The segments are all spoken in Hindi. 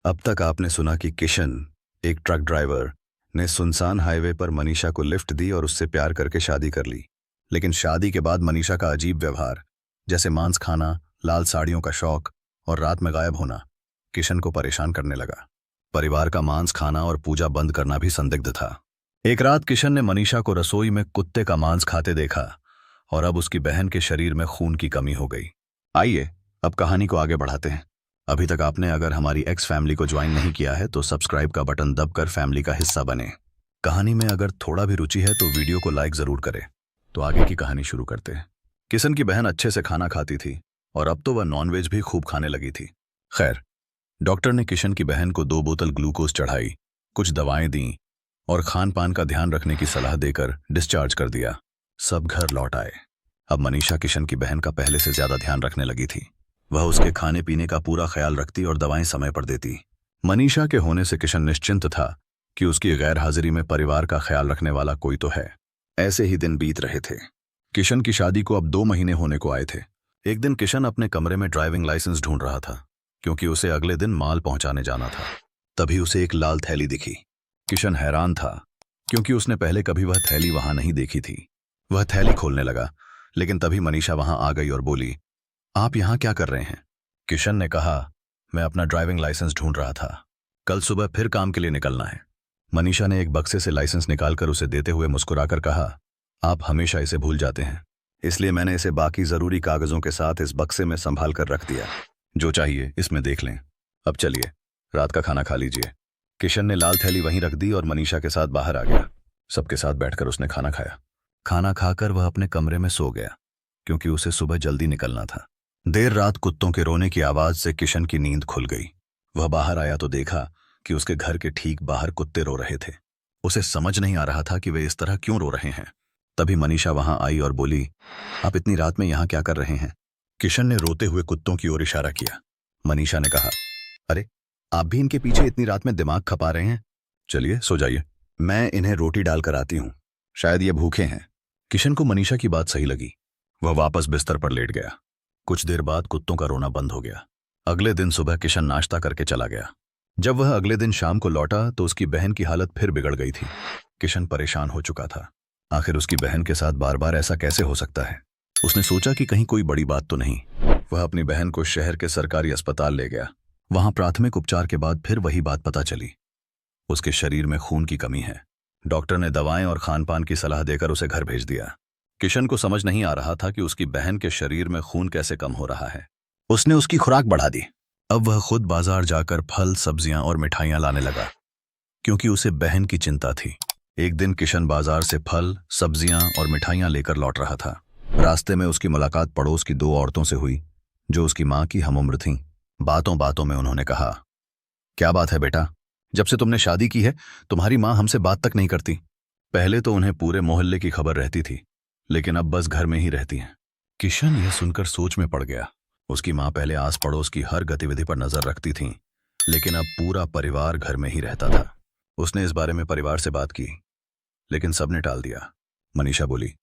अब तक आपने सुना कि किशन, एक ट्रक ड्राइवर, ने सुनसान हाईवे पर मनीषा को लिफ्ट दी और उससे प्यार करके शादी कर ली। लेकिन शादी के बाद मनीषा का अजीब व्यवहार, जैसे मांस खाना, लाल साड़ियों का शौक और रात में गायब होना, किशन को परेशान करने लगा। परिवार का मांस खाना और पूजा बंद करना भी संदिग्ध था। एक रात किशन ने मनीषा को रसोई में कुत्ते का मांस खाते देखा और अब उसकी बहन के शरीर में खून की कमी हो गई। आइए अब कहानी को आगे बढ़ाते हैं। अभी तक आपने अगर हमारी एक्स फैमिली को ज्वाइन नहीं किया है तो सब्सक्राइब का बटन दबकर फैमिली का हिस्सा बने। कहानी में अगर थोड़ा भी रुचि है तो वीडियो को लाइक जरूर करें। तो आगे की कहानी शुरू करते हैं। किशन की बहन अच्छे से खाना खाती थी और अब तो वह नॉनवेज भी खूब खाने लगी थी। खैर, डॉक्टर ने किशन की बहन को 2 बोतल ग्लूकोज चढ़ाई, कुछ दवाएं दी और खान पान का ध्यान रखने की सलाह देकर डिस्चार्ज कर दिया। सब घर लौट आए। अब मनीषा किशन की बहन का पहले से ज्यादा ध्यान रखने लगी थी। वह उसके खाने पीने का पूरा ख्याल रखती और दवाएं समय पर देती। मनीषा के होने से किशन निश्चिंत था कि उसकी गैर हाजिरी में परिवार का ख्याल रखने वाला कोई तो है। ऐसे ही दिन बीत रहे थे। किशन की शादी को अब 2 महीने होने को आए थे। एक दिन किशन अपने कमरे में ड्राइविंग लाइसेंस ढूंढ रहा था, क्योंकि उसे अगले दिन माल पहुंचाने जाना था। तभी उसे एक लाल थैली दिखी। किशन हैरान था, क्योंकि उसने पहले कभी वह थैली वहां नहीं देखी थी। वह थैली खोलने लगा, लेकिन तभी मनीषा वहां आ गई और बोली, आप यहां क्या कर रहे हैं? किशन ने कहा, मैं अपना ड्राइविंग लाइसेंस ढूंढ रहा था, कल सुबह फिर काम के लिए निकलना है। मनीषा ने एक बक्से से लाइसेंस निकालकर उसे देते हुए मुस्कुराकर कहा, आप हमेशा इसे भूल जाते हैं, इसलिए मैंने इसे बाकी जरूरी कागजों के साथ इस बक्से में संभाल कर रख दिया। जो चाहिए इसमें देख लें। अब चलिए, रात का खाना खा लीजिए। किशन ने लाल थैली वहीं रख दी और मनीषा के साथ बाहर आ गया। सबके साथ बैठकर उसने खाना खाया। खाना खाकर वह अपने कमरे में सो गया, क्योंकि उसे सुबह जल्दी निकलना था। देर रात कुत्तों के रोने की आवाज से किशन की नींद खुल गई। वह बाहर आया तो देखा कि उसके घर के ठीक बाहर कुत्ते रो रहे थे। उसे समझ नहीं आ रहा था कि वे इस तरह क्यों रो रहे हैं। तभी मनीषा वहां आई और बोली, आप इतनी रात में यहां क्या कर रहे हैं? किशन ने रोते हुए कुत्तों की ओर इशारा किया। मनीषा ने कहा, अरे आप भी इनके पीछे इतनी रात में दिमाग खपा रहे हैं? चलिए सो जाइए, मैं इन्हें रोटी डालकर आती हूं, शायद ये भूखे हैं। किशन को मनीषा की बात सही लगी। वह वापस बिस्तर पर लेट गया। कुछ देर बाद कुत्तों का रोना बंद हो गया। अगले दिन सुबह किशन नाश्ता करके चला गया। जब वह अगले दिन शाम को लौटा तो उसकी बहन की हालत फिर बिगड़ गई थी। किशन परेशान हो चुका था। आखिर उसकी बहन के साथ बार बार ऐसा कैसे हो सकता है? उसने सोचा कि कहीं कोई बड़ी बात तो नहीं। वह अपनी बहन को शहर के सरकारी अस्पताल ले गया। वहां प्राथमिक उपचार के बाद फिर वही बात पता चली, उसके शरीर में खून की कमी है। डॉक्टर ने दवाएं और खान पान की सलाह देकर उसे घर भेज दिया। किशन को समझ नहीं आ रहा था कि उसकी बहन के शरीर में खून कैसे कम हो रहा है। उसने उसकी खुराक बढ़ा दी। अब वह खुद बाजार जाकर फल, सब्जियां और मिठाइयां लाने लगा, क्योंकि उसे बहन की चिंता थी। एक दिन किशन बाजार से फल, सब्जियां और मिठाइयां लेकर लौट रहा था। रास्ते में उसकी मुलाकात पड़ोस की 2 औरतों से हुई, जो उसकी मां की हमउम्र थीं। बातों बातों में उन्होंने कहा, क्या बात है बेटा, जब से तुमने शादी की है तुम्हारी मां हमसे बात तक नहीं करती। पहले तो उन्हें पूरे मोहल्ले की खबर रहती थी, लेकिन अब बस घर में ही रहती हैं। किशन यह सुनकर सोच में पड़ गया। उसकी मां पहले आस पड़ोस की हर गतिविधि पर नजर रखती थीं, लेकिन अब पूरा परिवार घर में ही रहता था। उसने इस बारे में परिवार से बात की, लेकिन सबने टाल दिया। मनीषा बोली,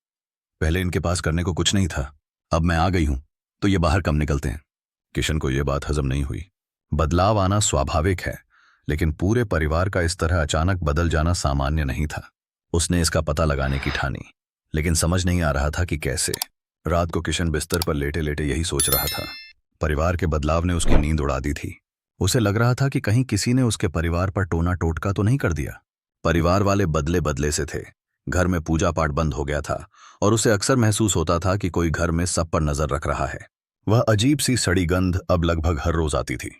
पहले इनके पास करने को कुछ नहीं था, अब मैं आ गई हूं तो ये बाहर कम निकलते हैं। किशन को यह बात हजम नहीं हुई। बदलाव आना स्वाभाविक है, लेकिन पूरे परिवार का इस तरह अचानक बदल जाना सामान्य नहीं था। उसने इसका पता लगाने की ठानी, लेकिन समझ नहीं आ रहा था कि कैसे। रात को किशन बिस्तर पर लेटे लेटे यही सोच रहा था। परिवार के बदलाव ने उसकी नींद उड़ा दी थी। उसे लग रहा था कि कहीं किसी ने उसके परिवार पर टोना टोटका तो नहीं कर दिया। परिवार वाले बदले बदले से थे। घर में पूजा पाठ बंद हो गया था और उसे अक्सर महसूस होता था कि कोई घर में सब पर नजर रख रहा है। वह अजीब सी सड़ी गंध अब लगभग हर रोज आती थी।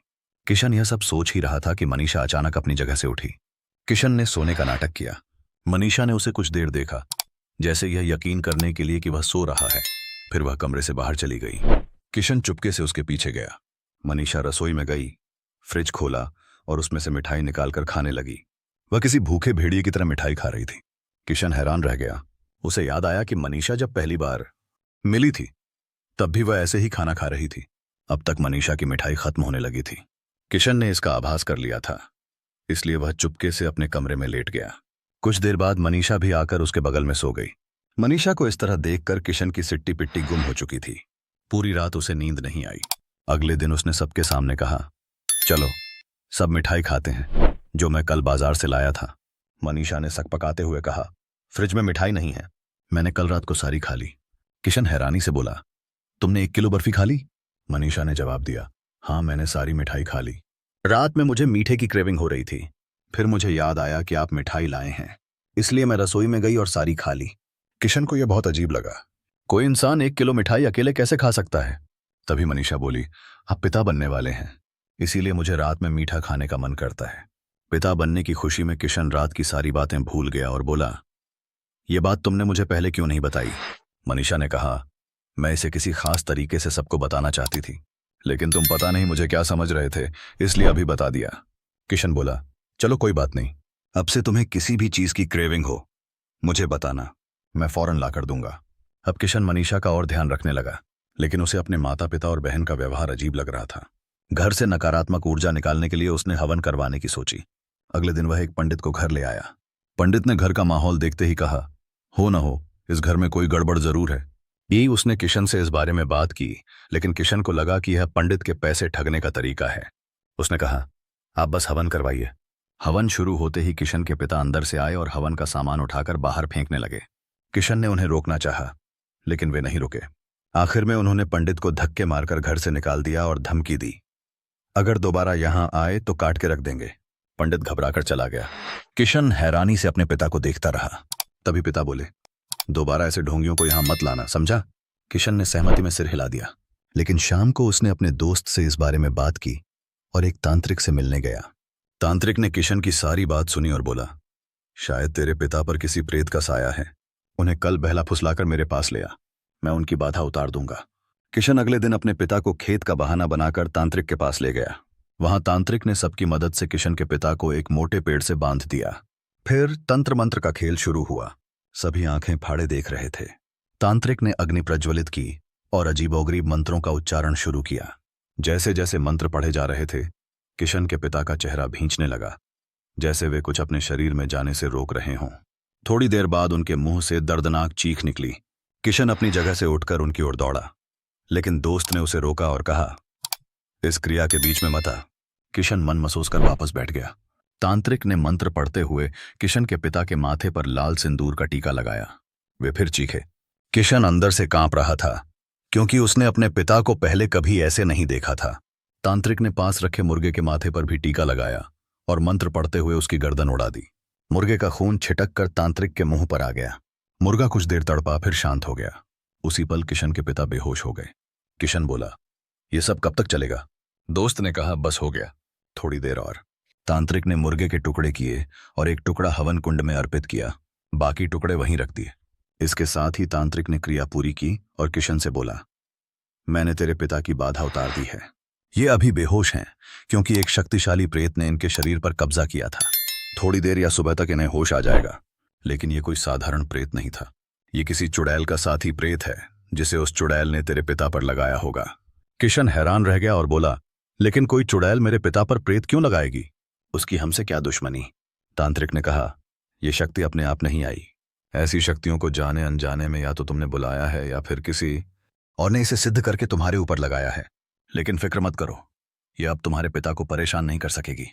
किशन यह सब सोच ही रहा था कि मनीषा अचानक अपनी जगह से उठी। किशन ने सोने का नाटक किया। मनीषा ने उसे कुछ देर देखा, जैसे यह यकीन करने के लिए कि वह सो रहा है। फिर वह कमरे से बाहर चली गई। किशन चुपके से उसके पीछे गया। मनीषा रसोई में गई, फ्रिज खोला और उसमें से मिठाई निकालकर खाने लगी। वह किसी भूखे भेड़िए की तरह मिठाई खा रही थी। किशन हैरान रह गया। उसे याद आया कि मनीषा जब पहली बार मिली थी तब भी वह ऐसे ही खाना खा रही थी। अब तक मनीषा की मिठाई खत्म होने लगी थी। किशन ने इसका आभास कर लिया था, इसलिए वह चुपके से अपने कमरे में लेट गया। कुछ देर बाद मनीषा भी आकर उसके बगल में सो गई। मनीषा को इस तरह देखकर किशन की सिट्टी पिट्टी गुम हो चुकी थी। पूरी रात उसे नींद नहीं आई। अगले दिन उसने सबके सामने कहा, चलो सब मिठाई खाते हैं जो मैं कल बाजार से लाया था। मनीषा ने सकपकाते हुए कहा, फ्रिज में मिठाई नहीं है, मैंने कल रात को सारी खा ली। किशन हैरानी से बोला, तुमने 1 किलो बर्फी खा ली? मनीषा ने जवाब दिया, हाँ मैंने सारी मिठाई खा ली। रात में मुझे मीठे की क्रेविंग हो रही थी, फिर मुझे याद आया कि आप मिठाई लाए हैं, इसलिए मैं रसोई में गई और सारी खा ली। किशन को यह बहुत अजीब लगा, कोई इंसान 1 किलो मिठाई अकेले कैसे खा सकता है? तभी मनीषा बोली, आप पिता बनने वाले हैं, इसीलिए मुझे रात में मीठा खाने का मन करता है। पिता बनने की खुशी में किशन रात की सारी बातें भूल गया और बोला, यह बात तुमने मुझे पहले क्यों नहीं बताई? मनीषा ने कहा, मैं इसे किसी खास तरीके से सबको बताना चाहती थी, लेकिन तुम पता नहीं मुझे क्या समझ रहे थे, इसलिए अभी बता दिया। किशन बोला, चलो कोई बात नहीं, अब से तुम्हें किसी भी चीज की क्रेविंग हो मुझे बताना, मैं फौरन ला कर दूंगा। अब किशन मनीषा का और ध्यान रखने लगा, लेकिन उसे अपने माता पिता और बहन का व्यवहार अजीब लग रहा था। घर से नकारात्मक ऊर्जा निकालने के लिए उसने हवन करवाने की सोची। अगले दिन वह एक पंडित को घर ले आया। पंडित ने घर का माहौल देखते ही कहा, हो न हो इस घर में कोई गड़बड़ जरूर है। यही उसने किशन से इस बारे में बात की, लेकिन किशन को लगा कि यह पंडित के पैसे ठगने का तरीका है। उसने कहा, आप बस हवन करवाइए। हवन शुरू होते ही किशन के पिता अंदर से आए और हवन का सामान उठाकर बाहर फेंकने लगे। किशन ने उन्हें रोकना चाहा, लेकिन वे नहीं रुके। आखिर में उन्होंने पंडित को धक्के मारकर घर से निकाल दिया और धमकी दी, अगर दोबारा यहां आए तो काट के रख देंगे। पंडित घबराकर चला गया। किशन हैरानी से अपने पिता को देखता रहा। तभी पिता बोले, दोबारा ऐसे ढोंगियों को यहां मत लाना, समझा? किशन ने सहमति में सिर हिला दिया। लेकिन शाम को उसने अपने दोस्त से इस बारे में बात की और एक तांत्रिक से मिलने गया। तांत्रिक ने किशन की सारी बात सुनी और बोला, शायद तेरे पिता पर किसी प्रेत का साया है, उन्हें कल बहला फुसलाकर मेरे पास ले आ, मैं उनकी बाधा उतार दूंगा। किशन अगले दिन अपने पिता को खेत का बहाना बनाकर तांत्रिक के पास ले गया। वहां तांत्रिक ने सबकी मदद से किशन के पिता को एक मोटे पेड़ से बांध दिया। फिर तंत्र मंत्र का खेल शुरू हुआ। सभी आंखें फाड़े देख रहे थे। तांत्रिक ने अग्नि प्रज्वलित की और अजीबोगरीब मंत्रों का उच्चारण शुरू किया। जैसे जैसे मंत्र पढ़े जा रहे थे, किशन के पिता का चेहरा भींचने लगा, जैसे वे कुछ अपने शरीर में जाने से रोक रहे हों। थोड़ी देर बाद उनके मुंह से दर्दनाक चीख निकली। किशन अपनी जगह से उठकर उनकी ओर दौड़ा, लेकिन दोस्त ने उसे रोका और कहा, इस क्रिया के बीच में मत आ। किशन मन महसूस कर वापस बैठ गया। तांत्रिक ने मंत्र पढ़ते हुए किशन के पिता के माथे पर लाल सिंदूर का टीका लगाया। वे फिर चीखे। किशन अंदर से कांप रहा था, क्योंकि उसने अपने पिता को पहले कभी ऐसे नहीं देखा था। तांत्रिक ने पास रखे मुर्गे के माथे पर भी टीका लगाया और मंत्र पढ़ते हुए उसकी गर्दन उड़ा दी। मुर्गे का खून छिटक कर तांत्रिक के मुंह पर आ गया। मुर्गा कुछ देर तड़पा, फिर शांत हो गया। उसी पल किशन के पिता बेहोश हो गए। किशन बोला, यह सब कब तक चलेगा? दोस्त ने कहा, बस हो गया, थोड़ी देर और। तांत्रिक ने मुर्गे के टुकड़े किए और एक टुकड़ा हवन कुंड में अर्पित किया, बाकी टुकड़े वहीं रख दिए। इसके साथ ही तांत्रिक ने क्रिया पूरी की और किशन से बोला, मैंने तेरे पिता की बाधा उतार दी है। ये अभी बेहोश हैं, क्योंकि एक शक्तिशाली प्रेत ने इनके शरीर पर कब्जा किया था। थोड़ी देर या सुबह तक इन्हें होश आ जाएगा। लेकिन ये कोई साधारण प्रेत नहीं था, ये किसी चुड़ैल का साथी प्रेत है, जिसे उस चुड़ैल ने तेरे पिता पर लगाया होगा। किशन हैरान रह गया और बोला, लेकिन कोई चुड़ैल मेरे पिता पर प्रेत क्यों लगाएगी? उसकी हमसे क्या दुश्मनी? तांत्रिक ने कहा, यह शक्ति अपने आप नहीं आई। ऐसी शक्तियों को जाने अनजाने में या तो तुमने बुलाया है या फिर किसी और ने इसे सिद्ध करके तुम्हारे ऊपर लगाया है। लेकिन फिक्र मत करो, यह अब तुम्हारे पिता को परेशान नहीं कर सकेगी।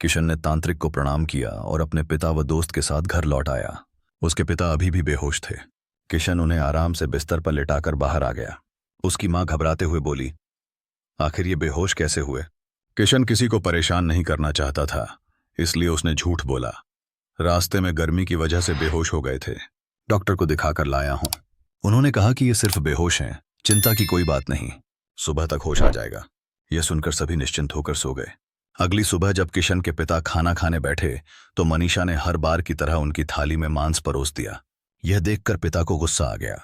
किशन ने तांत्रिक को प्रणाम किया और अपने पिता व दोस्त के साथ घर लौट आया। उसके पिता अभी भी बेहोश थे। किशन उन्हें आराम से बिस्तर पर लिटाकर बाहर आ गया। उसकी मां घबराते हुए बोली, आखिर ये बेहोश कैसे हुए? किशन किसी को परेशान नहीं करना चाहता था, इसलिए उसने झूठ बोला। रास्ते में गर्मी की वजह से बेहोश हो गए थे, डॉक्टर को दिखाकर लाया हूं। उन्होंने कहा कि ये सिर्फ बेहोश हैं, चिंता की कोई बात नहीं, सुबह तक होश आ जाएगा। यह सुनकर सभी निश्चिंत होकर सो गए। अगली सुबह जब किशन के पिता खाना खाने बैठे तो मनीषा ने हर बार की तरह उनकी थाली में मांस परोस दिया। यह देखकर पिता को गुस्सा आ गया।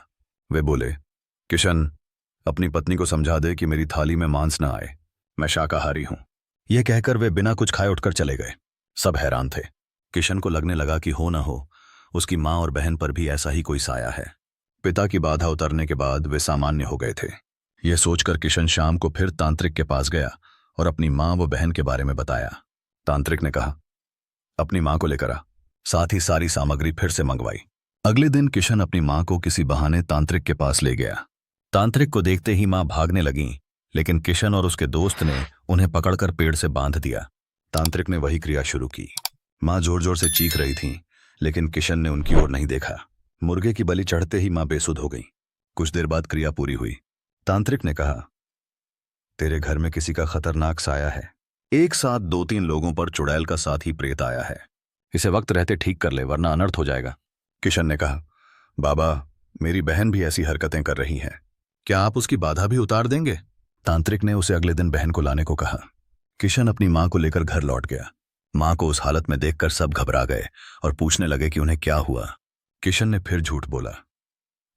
वे बोले, किशन, अपनी पत्नी को समझा दे कि मेरी थाली में मांस न आए, मैं शाकाहारी हूं। यह कहकर वे बिना कुछ खाए उठकर चले गए। सब हैरान थे। किशन को लगने लगा कि हो न हो उसकी मां और बहन पर भी ऐसा ही कोई साया है। पिता की बाधा उतरने के बाद वे सामान्य हो गए थे। यह सोचकर किशन शाम को फिर तांत्रिक के पास गया और अपनी मां व बहन के बारे में बताया। तांत्रिक ने कहा, अपनी मां को लेकर आ। साथ ही सारी सामग्री फिर से मंगवाई। अगले दिन किशन अपनी मां को किसी बहाने तांत्रिक के पास ले गया। तांत्रिक को देखते ही मां भागने लगी, लेकिन किशन और उसके दोस्त ने उन्हें पकड़कर पेड़ से बांध दिया। तांत्रिक ने वही क्रिया शुरू की। माँ जोर जोर से चीख रही थी, लेकिन किशन ने उनकी ओर नहीं देखा। मुर्गे की बलि चढ़ते ही माँ बेसुध हो गई। कुछ देर बाद क्रिया पूरी हुई। तांत्रिक ने कहा, तेरे घर में किसी का खतरनाक साया है। एक साथ 2-3 लोगों पर चुड़ैल का साथी प्रेत आया है। इसे वक्त रहते ठीक कर ले, वरना अनर्थ हो जाएगा। किशन ने कहा, बाबा, मेरी बहन भी ऐसी हरकतें कर रही है, क्या आप उसकी बाधा भी उतार देंगे? तांत्रिक ने उसे अगले दिन बहन को लाने को कहा। किशन अपनी मां को लेकर घर लौट गया। मां को उस हालत में देखकर सब घबरा गए और पूछने लगे कि उन्हें क्या हुआ। किशन ने फिर झूठ बोला,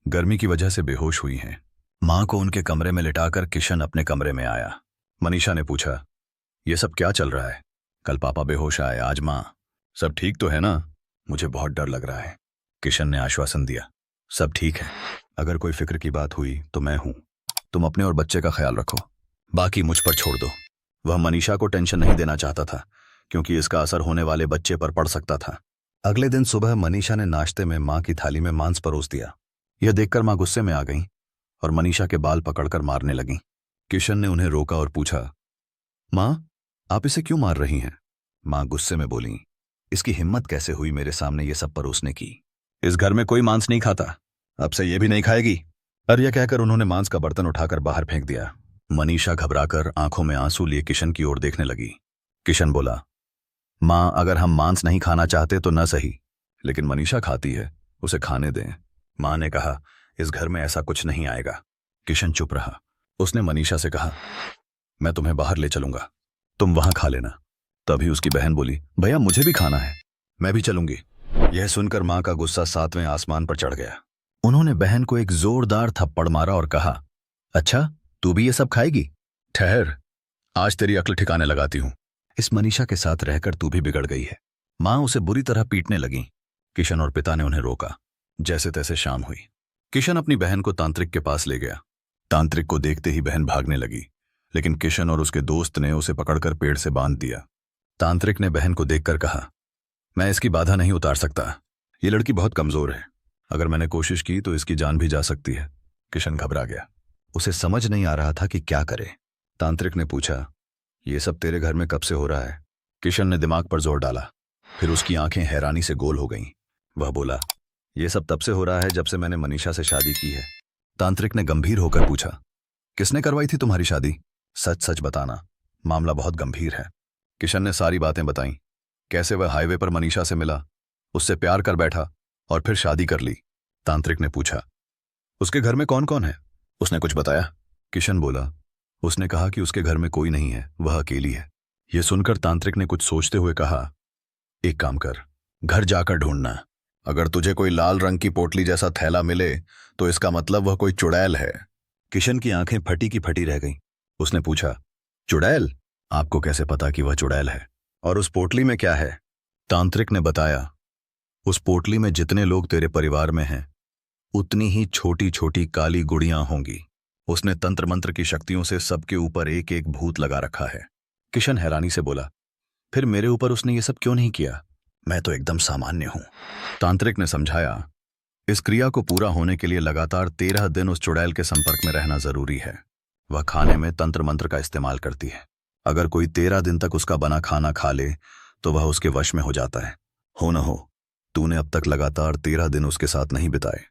गर्मी की वजह से बेहोश हुई हैं। मां को उनके कमरे में लिटाकर किशन अपने कमरे में आया। मनीषा ने पूछा, ये सब क्या चल रहा है? कल पापा बेहोश आए, आज मां। सब ठीक तो है ना? मुझे बहुत डर लग रहा है। किशन ने आश्वासन दिया, सब ठीक है। अगर कोई फिक्र की बात हुई तो मैं हूं। तुम अपने और बच्चे का ख्याल रखो, बाकी मुझ पर छोड़ दो। वह मनीषा को टेंशन नहीं देना चाहता था, क्योंकि इसका असर होने वाले बच्चे पर पड़ सकता था। अगले दिन सुबह मनीषा ने नाश्ते में मां की थाली में मांस परोस दिया। यह देखकर मां गुस्से में आ गईं और मनीषा के बाल पकड़कर मारने लगीं। किशन ने उन्हें रोका और पूछा, मां, आप इसे क्यों मार रही हैं? मां गुस्से में बोली, इसकी हिम्मत कैसे हुई मेरे सामने ये सब परोसने की? इस घर में कोई मांस नहीं खाता, अब से ये भी नहीं खाएगी। और यह कहकर उन्होंने मांस का बर्तन उठाकर बाहर फेंक दिया। मनीषा घबराकर आंखों में आंसू लिए किशन की ओर देखने लगी। किशन बोला, मां, अगर हम मांस नहीं खाना चाहते तो न सही, लेकिन मनीषा खाती है, उसे खाने दें। मां ने कहा, इस घर में ऐसा कुछ नहीं आएगा। किशन चुप रहा। उसने मनीषा से कहा, मैं तुम्हें बाहर ले चलूंगा, तुम वहां खा लेना। तभी उसकी बहन बोली, भैया मुझे भी खाना है, मैं भी चलूंगी। यह सुनकर मां का गुस्सा 7वें आसमान पर चढ़ गया। उन्होंने बहन को एक जोरदार थप्पड़ मारा और कहा, अच्छा, तू भी ये सब खाएगी? ठहर, आज तेरी अक्ल ठिकाने लगाती हूं। इस मनीषा के साथ रहकर तू भी बिगड़ गई है। मां उसे बुरी तरह पीटने लगी। किशन और पिता ने उन्हें रोका। जैसे तैसे शाम हुई। किशन अपनी बहन को तांत्रिक के पास ले गया। तांत्रिक को देखते ही बहन भागने लगी, लेकिन किशन और उसके दोस्त ने उसे पकड़कर पेड़ से बांध दिया। तांत्रिक ने बहन को देखकर कहा, मैं इसकी बाधा नहीं उतार सकता, ये लड़की बहुत कमजोर है, अगर मैंने कोशिश की तो इसकी जान भी जा सकती है। किशन घबरा गया। उसे समझ नहीं आ रहा था कि क्या करे। तांत्रिक ने पूछा, ये सब तेरे घर में कब से हो रहा है? किशन ने दिमाग पर जोर डाला। फिर उसकी आंखें हैरानी से गोल हो गईं। वह बोला, यह सब तब से हो रहा है जब से मैंने मनीषा से शादी की है। तांत्रिक ने गंभीर होकर पूछा, किसने करवाई थी तुम्हारी शादी? सच सच बताना, मामला बहुत गंभीर है। किशन ने सारी बातें बताईं। कैसे वह हाईवे पर मनीषा से मिला, उससे प्यार कर बैठा और फिर शादी कर ली। तांत्रिक ने पूछा, उसके घर में कौन कौन है? उसने कुछ बताया? किशन बोला, उसने कहा कि उसके घर में कोई नहीं है, वह अकेली है। यह सुनकर तांत्रिक ने कुछ सोचते हुए कहा, एक काम कर, घर जाकर ढूंढना। अगर तुझे कोई लाल रंग की पोटली जैसा थैला मिले तो इसका मतलब वह कोई चुड़ैल है। किशन की आंखें फटी की फटी रह गईं। उसने पूछा, चुड़ैल? आपको कैसे पता कि वह चुड़ैल है? और उस पोटली में क्या है? तांत्रिक ने बताया, उस पोटली में जितने लोग तेरे परिवार में हैं, उतनी ही छोटी छोटी काली गुड़ियां होंगी। उसने तंत्र मंत्र की शक्तियों से सबके ऊपर एक एक भूत लगा रखा है। किशन हैरानी से बोला, फिर मेरे ऊपर उसने ये सब क्यों नहीं किया? मैं तो एकदम सामान्य हूं। तांत्रिक ने समझाया, इस क्रिया को पूरा होने के लिए लगातार 13 दिन उस चुड़ैल के संपर्क में रहना जरूरी है। वह खाने में तंत्र मंत्र का इस्तेमाल करती है। अगर कोई 13 दिन तक उसका बना खाना खा ले तो वह उसके वश में हो जाता है। हो न हो, तूने अब तक लगातार 13 दिन उसके साथ नहीं बिताए।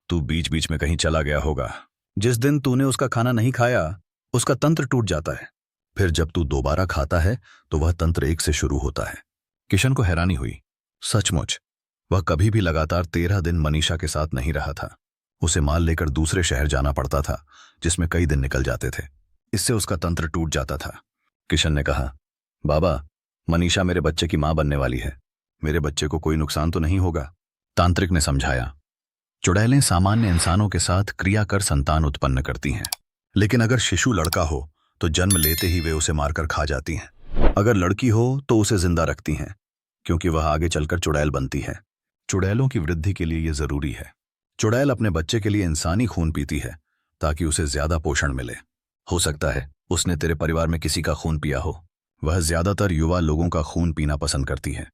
तू बीच बीच में कहीं चला गया होगा। जिस दिन तूने उसका खाना नहीं खाया, उसका तंत्र टूट जाता है। फिर जब तू दोबारा खाता है तो वह तंत्र एक से शुरू होता है। किशन को हैरानी हुई। सचमुच वह कभी भी लगातार 13 दिन मनीषा के साथ नहीं रहा था। उसे माल लेकर दूसरे शहर जाना पड़ता था, जिसमें कई दिन निकल जाते थे। इससे उसका तंत्र टूट जाता था। किशन ने कहा, बाबा, मनीषा मेरे बच्चे की मां बनने वाली है, मेरे बच्चे को कोई नुकसान तो नहीं होगा? तांत्रिक ने समझाया, चुड़ैलें सामान्य इंसानों के साथ क्रिया कर संतान उत्पन्न करती हैं, लेकिन अगर शिशु लड़का हो तो जन्म लेते ही वे उसे मारकर खा जाती हैं। अगर लड़की हो तो उसे जिंदा रखती हैं, क्योंकि वह आगे चलकर चुड़ैल बनती है। चुड़ैलों की वृद्धि के लिए यह जरूरी है। चुड़ैल अपने बच्चे के लिए इंसानी खून पीती है ताकि उसे ज्यादा पोषण मिले। हो सकता है उसने तेरे परिवार में किसी का खून पिया हो। वह ज्यादातर युवा लोगों का खून पीना पसंद करती है,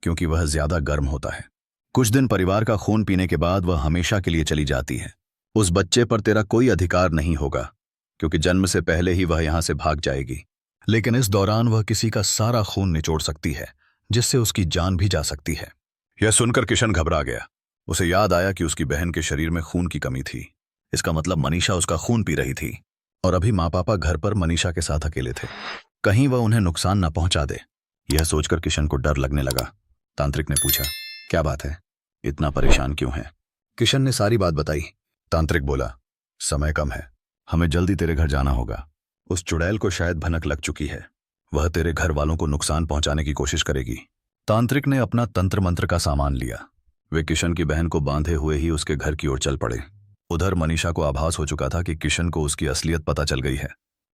क्योंकि वह ज्यादा गर्म होता है। कुछ दिन परिवार का खून पीने के बाद वह हमेशा के लिए चली जाती है। उस बच्चे पर तेरा कोई अधिकार नहीं होगा, क्योंकि जन्म से पहले ही वह यहां से भाग जाएगी। लेकिन इस दौरान वह किसी का सारा खून निचोड़ सकती है, जिससे उसकी जान भी जा सकती है। यह सुनकर किशन घबरा गया। उसे याद आया कि उसकी बहन के शरीर में खून की कमी थी। इसका मतलब मनीषा उसका खून पी रही थी और अभी माँ पापा घर पर मनीषा के साथ अकेले थे। कहीं वह उन्हें नुकसान न पहुंचा दे। यह सोचकर किशन को डर लगने लगा। तांत्रिक ने पूछा, क्या बात है, इतना परेशान क्यों है? किशन ने सारी बात बताई। तांत्रिक बोला, समय कम है, हमें जल्दी तेरे घर जाना होगा। उस चुड़ैल को शायद भनक लग चुकी है, वह तेरे घर वालों को नुकसान पहुंचाने की कोशिश करेगी। तांत्रिक ने अपना तंत्र मंत्र का सामान लिया। वे किशन की बहन को बांधे हुए ही उसके घर की ओर चल पड़े। उधर मनीषा को आभास हो चुका था कि किशन को उसकी असलियत पता चल गई है।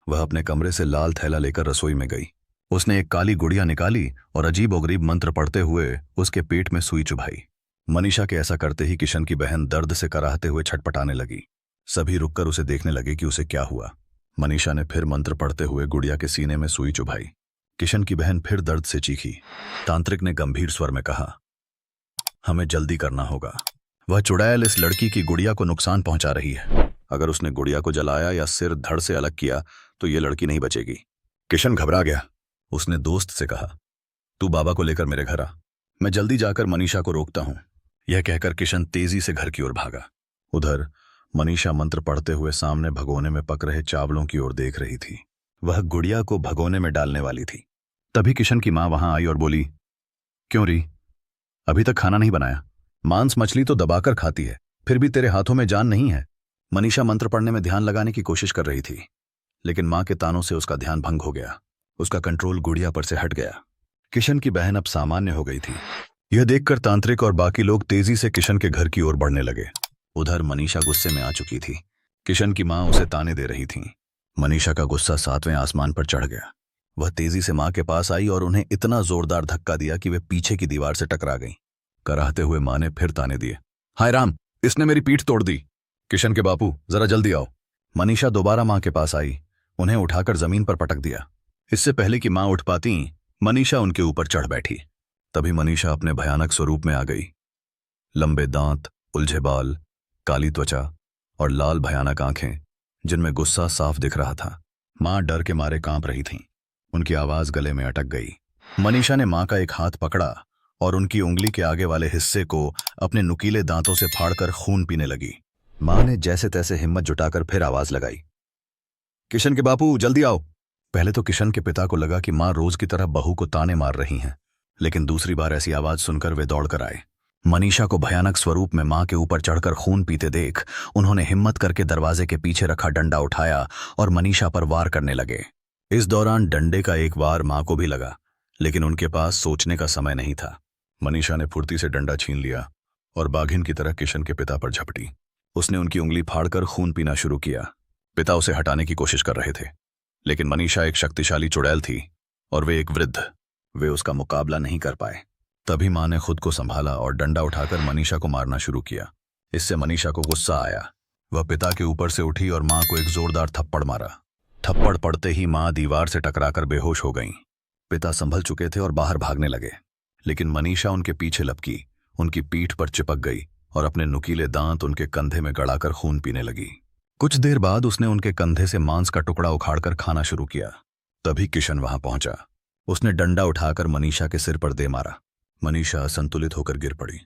वह अपने कमरे से लाल थैला लेकर रसोई में गई। उसने एक काली गुड़िया निकाली और अजीबोगरीब मंत्र पढ़ते हुए उसके पेट में सुई चुभाई। मनीषा के ऐसा करते ही किशन की बहन दर्द से कराहते हुए छटपटाने लगी। सभी रुककर उसे देखने लगे कि उसे क्या हुआ। मनीषा ने फिर मंत्र पढ़ते हुए गुड़िया के सीने में सुई चुभाई। किशन की बहन फिर दर्द से चीखी। तांत्रिक ने गंभीर स्वर में कहा, हमें जल्दी करना होगा, वह चुड़ैल इस लड़की की गुड़िया को नुकसान पहुंचा रही है। अगर उसने गुड़िया को जलाया या सिर धड़ से अलग किया तो ये लड़की नहीं बचेगी। किशन घबरा गया। उसने दोस्त से कहा, तू बाबा को लेकर मेरे घर आ, मैं जल्दी जाकर मनीषा को रोकता हूं। यह कहकर किशन तेजी से घर की ओर भागा। उधर मनीषा मंत्र पढ़ते हुए सामने भगोने में पक रहे चावलों की ओर देख रही थी। वह गुड़िया को भगोने में डालने वाली थी। तभी किशन की मां वहां आई और बोली, क्यों री, अभी तक खाना नहीं बनाया? मांस मछली तो दबाकर खाती है, फिर भी तेरे हाथों में जान नहीं है। मनीषा मंत्र पढ़ने में ध्यान लगाने की कोशिश कर रही थी, लेकिन मां के तानों से उसका ध्यान भंग हो गया। उसका कंट्रोल गुड़िया पर से हट गया। किशन की बहन अब सामान्य हो गई थी। यह देखकर तांत्रिक और बाकी लोग तेजी से किशन के घर की ओर बढ़ने लगे। उधर मनीषा गुस्से में आ चुकी थी। किशन की मां उसे ताने दे रही थी। मनीषा का गुस्सा 7वें आसमान पर चढ़ गया। वह तेजी से मां के पास आई और उन्हें इतना जोरदार धक्का दिया कि वे पीछे की दीवार से टकरा गईं। कराहते हुए मां ने फिर ताने दिए, हाय राम, इसने मेरी पीठ तोड़ दी। किशन के बापू, जरा जल्दी आओ। मनीषा दोबारा मां के पास आई। उन्हें उठाकर जमीन पर पटक दिया। इससे पहले कि मां उठ पाती, मनीषा उनके ऊपर चढ़ बैठी। तभी मनीषा अपने भयानक स्वरूप में आ गई। लंबे दांत, उलझे बाल, काली त्वचा और लाल भयानक आंखें, जिनमें गुस्सा साफ दिख रहा था। मां डर के मारे कांप रही थीं। उनकी आवाज गले में अटक गई। मनीषा ने मां का एक हाथ पकड़ा और उनकी उंगली के आगे वाले हिस्से को अपने नुकीले दांतों से फाड़कर खून पीने लगी। मां ने जैसे तैसे हिम्मत जुटाकर फिर आवाज लगाई, किशन के बापू, जल्दी आओ। पहले तो किशन के पिता को लगा कि मां रोज की तरह बहू को ताने मार रही हैं, लेकिन दूसरी बार ऐसी आवाज सुनकर वे दौड़कर आए। मनीषा को भयानक स्वरूप में मां के ऊपर चढ़कर खून पीते देख उन्होंने हिम्मत करके दरवाजे के पीछे रखा डंडा उठाया और मनीषा पर वार करने लगे। इस दौरान डंडे का एक वार मां को भी लगा, लेकिन उनके पास सोचने का समय नहीं था। मनीषा ने फुर्ती से डंडा छीन लिया और बाघिन की तरह किशन के पिता पर झपटी। उसने उनकी उंगली फाड़कर खून पीना शुरू किया। पिता उसे हटाने की कोशिश कर रहे थे, लेकिन मनीषा एक शक्तिशाली चुड़ैल थी और वे एक वृद्ध, वे उसका मुकाबला नहीं कर पाए। तभी मां ने खुद को संभाला और डंडा उठाकर मनीषा को मारना शुरू किया। इससे मनीषा को गुस्सा आया। वह पिता के ऊपर से उठी और मां को एक जोरदार थप्पड़ मारा। थप्पड़ पड़ते ही मां दीवार से टकराकर बेहोश हो गईं। पिता संभल चुके थे और बाहर भागने लगे, लेकिन मनीषा उनके पीछे लपकी, उनकी पीठ पर चिपक गई और अपने नुकीले दांत उनके कंधे में गड़ाकर खून पीने लगी। कुछ देर बाद उसने उनके कंधे से मांस का टुकड़ा उखाड़कर खाना शुरू किया। तभी किशन वहां पहुंचा। उसने डंडा उठाकर मनीषा के सिर पर दे मारा। मनीषा असंतुलित होकर गिर पड़ी।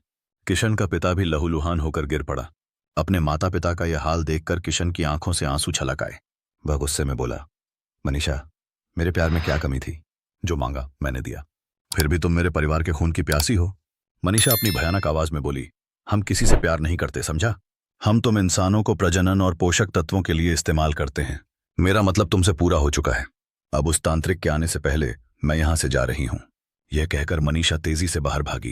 किशन का पिता भी लहूलुहान होकर गिर पड़ा। अपने माता पिता का यह हाल देखकर किशन की आंखों से आंसू छलक आए। वह गुस्से में बोला, मनीषा, मेरे प्यार में क्या कमी थी? जो मांगा मैंने दिया, फिर भी तुम मेरे परिवार के खून की प्यासी हो। मनीषा अपनी भयानक आवाज में बोली, हम किसी से प्यार नहीं करते, समझा? हम तुम इंसानों को प्रजनन और पोषक तत्वों के लिए इस्तेमाल करते हैं। मेरा मतलब तुमसे पूरा हो चुका है। अब उस तांत्रिक के आने से पहले मैं यहां से जा रही हूं। यह कहकर मनीषा तेजी से बाहर भागी।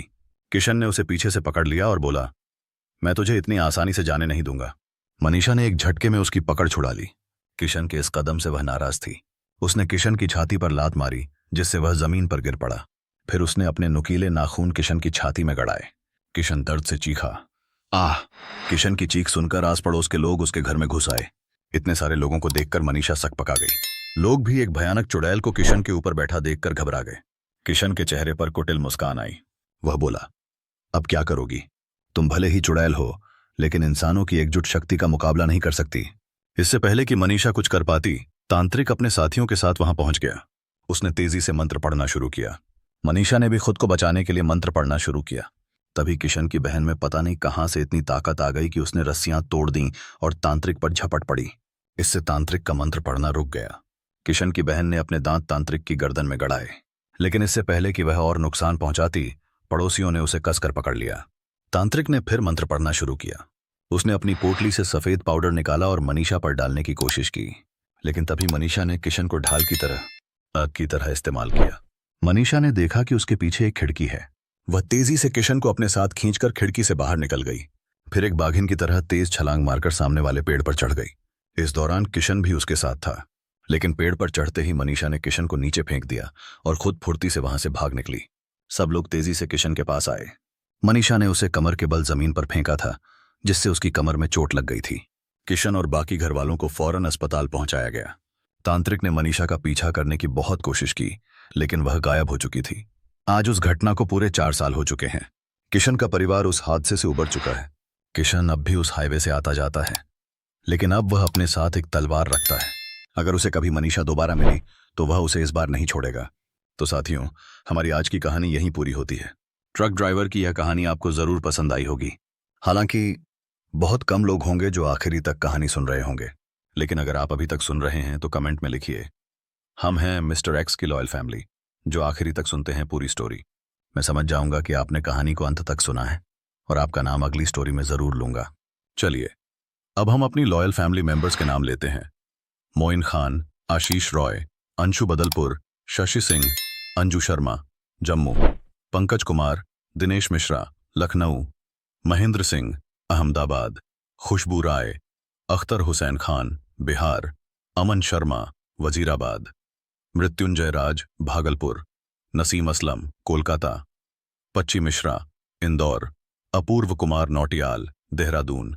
किशन ने उसे पीछे से पकड़ लिया और बोला, मैं तुझे इतनी आसानी से जाने नहीं दूंगा। मनीषा ने एक झटके में उसकी पकड़ छुड़ा ली। किशन के इस कदम से वह नाराज थी। उसने किशन की छाती पर लात मारी, जिससे वह जमीन पर गिर पड़ा। फिर उसने अपने नुकीले नाखून किशन की छाती में गड़ाए। किशन दर्द से चीखा, आह! किशन की चीख सुनकर आस पड़ोस के लोग उसके घर में घुस आए। इतने सारे लोगों को देखकर मनीषा सकपका गई। लोग भी एक भयानक चुड़ैल को किशन के ऊपर बैठा देखकर घबरा गए। किशन के चेहरे पर कुटिल मुस्कान आई। वह बोला, अब क्या करोगी? तुम भले ही चुड़ैल हो, लेकिन इंसानों की एकजुट शक्ति का मुकाबला नहीं कर सकती। इससे पहले कि मनीषा कुछ कर पाती, तांत्रिक अपने साथियों के साथ वहां पहुंच गया। उसने तेजी से मंत्र पढ़ना शुरू किया। मनीषा ने भी खुद को बचाने के लिए मंत्र पढ़ना शुरू किया। तभी किशन की बहन में पता नहीं कहां से इतनी ताकत आ गई कि उसने रस्सियां तोड़ दी और तांत्रिक पर झपट पड़ी। इससे तांत्रिक का मंत्र पढ़ना रुक गया। किशन की बहन ने अपने दांत तांत्रिक की गर्दन में गड़ाए, लेकिन इससे पहले कि वह और नुकसान पहुंचाती, पड़ोसियों ने उसे कसकर पकड़ लिया। तांत्रिक ने फिर मंत्र पढ़ना शुरू किया। उसने अपनी पोटली से सफेद पाउडर निकाला और मनीषा पर डालने की कोशिश की, लेकिन तभी मनीषा ने किशन को ढाल की आग की तरह इस्तेमाल किया। मनीषा ने देखा कि उसके पीछे एक खिड़की है। वह तेजी से किशन को अपने साथ खींचकर खिड़की से बाहर निकल गई। फिर एक बाघिन की तरह तेज छलांग मारकर सामने वाले पेड़ पर चढ़ गई। इस दौरान किशन भी उसके साथ था, लेकिन पेड़ पर चढ़ते ही मनीषा ने किशन को नीचे फेंक दिया और खुद फुर्ती से वहां से भाग निकली। सब लोग तेजी से किशन के पास आए। मनीषा ने उसे कमर के बल जमीन पर फेंका था, जिससे उसकी कमर में चोट लग गई थी। किशन और बाकी घर वालों को फौरन अस्पताल पहुंचाया गया। तांत्रिक ने मनीषा का पीछा करने की बहुत कोशिश की, लेकिन वह गायब हो चुकी थी। आज उस घटना को पूरे 4 साल हो चुके हैं। किशन का परिवार उस हादसे से उबर चुका है। किशन अब भी उस हाईवे से आता जाता है, लेकिन अब वह अपने साथ एक तलवार रखता है। अगर उसे कभी मनीषा दोबारा मिली तो वह उसे इस बार नहीं छोड़ेगा। तो साथियों, हमारी आज की कहानी यहीं पूरी होती है। ट्रक ड्राइवर की यह कहानी आपको जरूर पसंद आई होगी। हालांकि बहुत कम लोग होंगे जो आखिरी तक कहानी सुन रहे होंगे, लेकिन अगर आप अभी तक सुन रहे हैं तो कमेंट में लिखिए, हम हैं मिस्टर एक्स की लॉयल फैमिली, जो आखिरी तक सुनते हैं पूरी स्टोरी। मैं समझ जाऊंगा कि आपने कहानी को अंत तक सुना है और आपका नाम अगली स्टोरी में जरूर लूंगा। चलिए, अब हम अपनी लॉयल फैमिली मेंबर्स के नाम लेते हैं। मोइन खान, आशीष रॉय, अंशु बदलपुर, शशि सिंह, अंजू शर्मा, जम्मू, पंकज कुमार, दिनेश मिश्रा, लखनऊ, महेंद्र सिंह, अहमदाबाद, खुशबू राय, अख्तर हुसैन खान, बिहार, अमन शर्मा, वजीराबाद, मृत्युंजय राज, भागलपुर, नसीम असलम, कोलकाता, पच्ची मिश्रा, इंदौर, अपूर्व कुमार नौटियाल, देहरादून,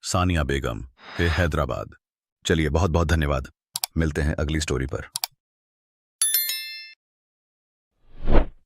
सानिया बेगम, हैदराबाद। चलिए, बहुत बहुत धन्यवाद। मिलते हैं अगली स्टोरी पर।